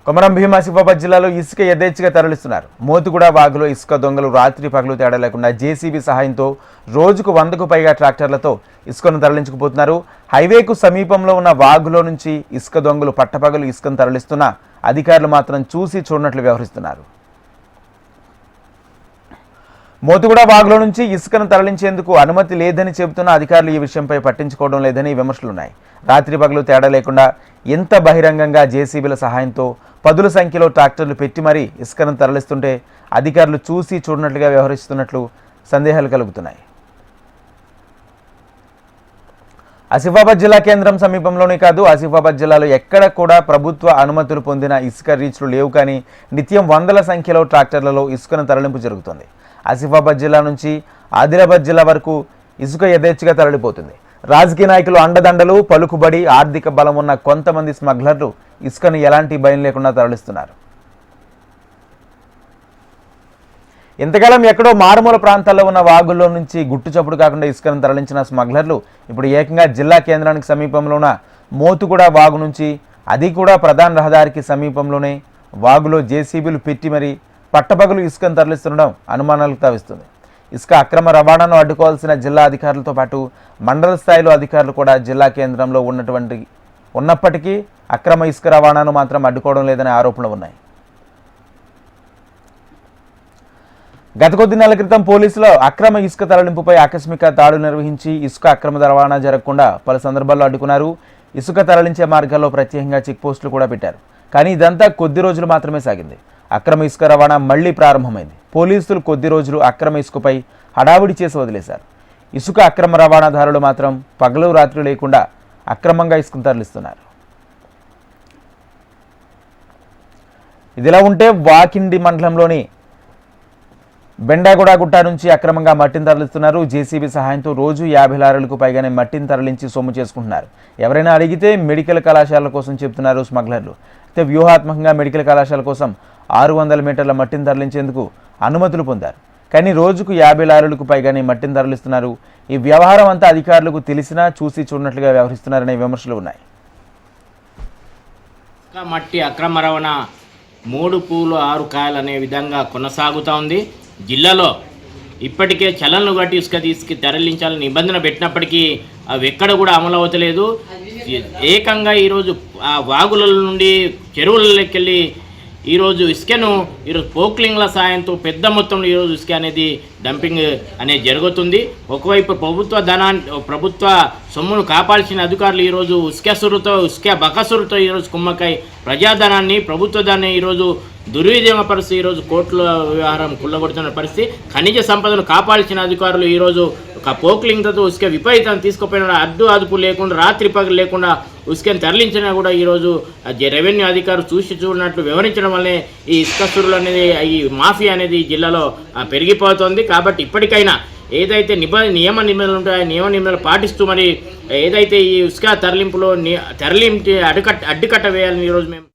కొమరం భీం ఆసిఫాబాద్ జిల్లాలో ఇసుక యథేచ్ఛగా తరలిస్తున్నారు. మోతుగూడ వాగులో ఇసుక దొంగలు రాత్రి పగలు తేడా లేకుండా జేసీబీ సహాయంతో రోజుకు 100కు పైగా ట్రాక్టర్లతో ఇసుకను తరలించుకుపోతున్నారు. హైవేకు సమీపంలో ఉన్న వాగులో నుంచి ఇసుక దొంగలు పట్టపగలు ఇసుకను తరలిస్తున్నా అధికారులు మాత్రం చూసి చూడనట్లు వ్యవహరిస్తున్నారు. మోతుగూడ వాగులో నుంచి ఇసుకను తరలించేందుకు అనుమతి లేదని చెబుతున్న అధికారులు ఈ విషయంపై పట్టించుకోవడం లేదని విమర్శలున్నాయి. రాత్రి పగలు తేడా లేకుండా ఎంత బహిరంగంగా జేసీబీల సహాయంతో పదుల సంఖ్యలో ట్రాక్టర్లు పెట్టి మరీ ఇసుకను తరలిస్తుంటే అధికారులు చూసి చూడనట్లుగా వ్యవహరిస్తున్నట్లు సందేహాలు కలుగుతున్నాయి. ఆసిఫాబాద్ జిల్లా కేంద్రం సమీపంలోనే కాదు, ఆసిఫాబాద్ జిల్లాలో ఎక్కడ కూడా ప్రభుత్వ అనుమతులు పొందిన ఇసుక రీచ్లు లేవు. కానీ నిత్యం వందల సంఖ్యలో ట్రాక్టర్లలో ఇసుకను తరలింపు జరుగుతుంది. ఆసిఫాబాద్ జిల్లా నుంచి ఆదిలాబాద్ జిల్లా వరకు ఇసుక యథేచ్ఛగా తరలిపోతుంది. రాజకీయ నాయకులు అండదండలు, పలుకుబడి, ఆర్థిక బలం ఉన్న కొంతమంది స్మగ్లర్లు ఇసుకను ఎలాంటి భయం లేకుండా తరలిస్తున్నారు. ఇంతకాలం ఎక్కడో మారుమూల ప్రాంతాల్లో ఉన్న వాగుల్లో నుంచి గుట్టు చప్పుడు కాకుండా ఇసుకను తరలించిన స్మగ్లర్లు ఇప్పుడు ఏకంగా జిల్లా కేంద్రానికి సమీపంలో ఉన్న మోతుగూడ వాగు నుంచి, అది కూడా ప్రధాన రహదారికి సమీపంలోనే వాగులో జేసీబీలు పెట్టి మరీ పట్టపగలు ఇసుకను తరలిస్తుండడం అనుమానాలకు తావిస్తుంది. ఇసుక అక్రమ రవాణాను అడ్డుకోవాల్సిన జిల్లా అధికారులతో పాటు మండల స్థాయిలో అధికారులు కూడా జిల్లా కేంద్రంలో ఉన్నప్పటికీ అక్రమ ఇసుక రవాణాను మాత్రం అడ్డుకోవడం లేదనే ఆరోపణలు ఉన్నాయి. గత కొద్ది నెలల క్రితం పోలీసులు అక్రమ ఇసుక తరలింపుపై ఆకస్మిక దాడులు నిర్వహించి ఇసుక అక్రమ రవాణా జరగకుండా పలు సందర్భాల్లో అడ్డుకున్నారు. ఇసుక తరలించే మార్గాల్లో ప్రత్యేకంగా చెక్ పోస్టులు కూడా పెట్టారు. కానీ ఇదంతా కొద్ది రోజులు మాత్రమే సాగింది. అక్రమ ఇసుక రవాణా మళ్లీ ప్రారంభమైంది. పోలీసులు కొద్ది రోజులు అక్రమ ఇసుకపై హడావుడి చేసి వదిలేశారు. ఇసుక అక్రమ రవాణాదారులు మాత్రం పగలు రాత్రి లేకుండా అక్రమంగా ఇసుకను తరలిస్తున్నారు. ఇదిలా ఉంటే వాకిండి మండలంలోని బెండాగూడ గుట్ట నుంచి అక్రమంగా మట్టిని తరలిస్తున్నారు. జేసీబీ సహాయంతో రోజు 50 లారీలకు పైగానే మట్టిని తరలించి సొమ్ము చేసుకుంటున్నారు. ఎవరైనా అడిగితే మెడికల్ కళాశాల కోసం చెప్తున్నారు స్మగ్లర్లు. అయితే వ్యూహాత్మకంగా మెడికల్ కళాశాల కోసం 600 మీటర్ల మట్టిని తరలించేందుకు అనుమతులు పొందారు. కానీ రోజుకు 50 లారీలకు పైగానే మట్టిని తరలిస్తున్నారు. ఈ వ్యవహారం అంతా అధికారులకు తెలిసినా చూసి చూడనట్లుగా వ్యవహరిస్తున్నారనే విమర్శలు ఉన్నాయి. మట్టి అక్రమ రవాణా 3 పూలు 6 కాయలు అనే విధంగా కొనసాగుతూ ఉంది. జిల్లాలో ఇప్పటికే చలనలు బట్టి ఇసుక తీసుకు తరలించాలని నిబంధన పెట్టినప్పటికీ అవి ఎక్కడ కూడా అమలు అవుతలేదు. ఏకంగా ఈరోజు ఆ వాగుల నుండి చెరువులకి వెళ్ళి ఈరోజు ఇసుకను పోక్లింగ్ల సాయంతో పెద్ద మొత్తంలో ఈరోజు ఇసుక అనేది డంపింగ్ అనేది జరుగుతుంది. ఒకవైపు ప్రభుత్వ సొమ్మును కాపాల్సిన అధికారులు ఈరోజు ఇసుక బకసురుతో ఈరోజు కుమ్మకాయ ప్రజాధనాన్ని, ప్రభుత్వ దాన్ని ఈరోజు దుర్వినియోగపరిచి ఈరోజు కోర్టుల వ్యవహారం కుల్లగొడుతున్న పరిస్థితి. ఖనిజ సంపదను కాపాల్సిన అధికారులు ఈరోజు ఒక పోక్లింగ్తో ఇసుక విపరీతం తీసుకుపోయిన అదుపు లేకుండా రాత్రి పగలు లేకుండా ఇసుకను తరలించినా కూడా ఈరోజు రెవెన్యూ అధికారులు చూసి చూడనట్లు వివరించడం వల్లే ఈ ఇసుక సురులు అనేది, ఈ మాఫియా అనేది జిల్లాలో పెరిగిపోతుంది. కాబట్టి ఇప్పటికైనా ఏదైతే నియమ నిబంధనలు ఉంటాయో నియమ నిబంధనలు పాటిస్తూ మరి ఏదైతే ఈ ఇసుక తరలింపులో అడ్డుకట్ట వేయాలని ఈరోజు మేము